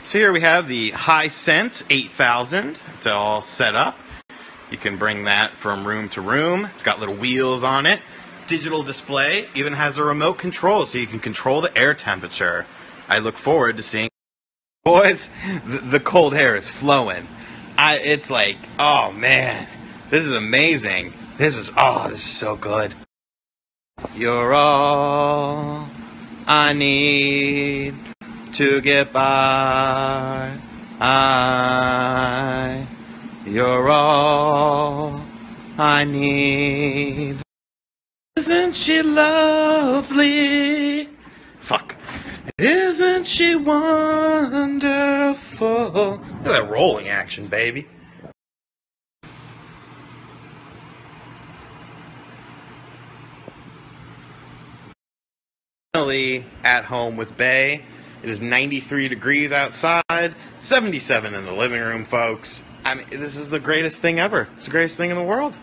So here we have the Hisense 8000. It's all set up. You can bring that from room to room. It's got little wheels on it. Digital display. Even has a remote control so you can control the air temperature. I look forward to seeing. Boys, the cold air is flowing. It's like, oh man, this is amazing. This is so good. You're all I need to get by. You're all I need. Isn't she lovely? Fuck. Isn't she wonderful? Look at that rolling action, baby. Finally at home with Bay. It is 93 degrees outside, 77 in the living room, folks. I mean, this is the greatest thing ever. It's the greatest thing in the world.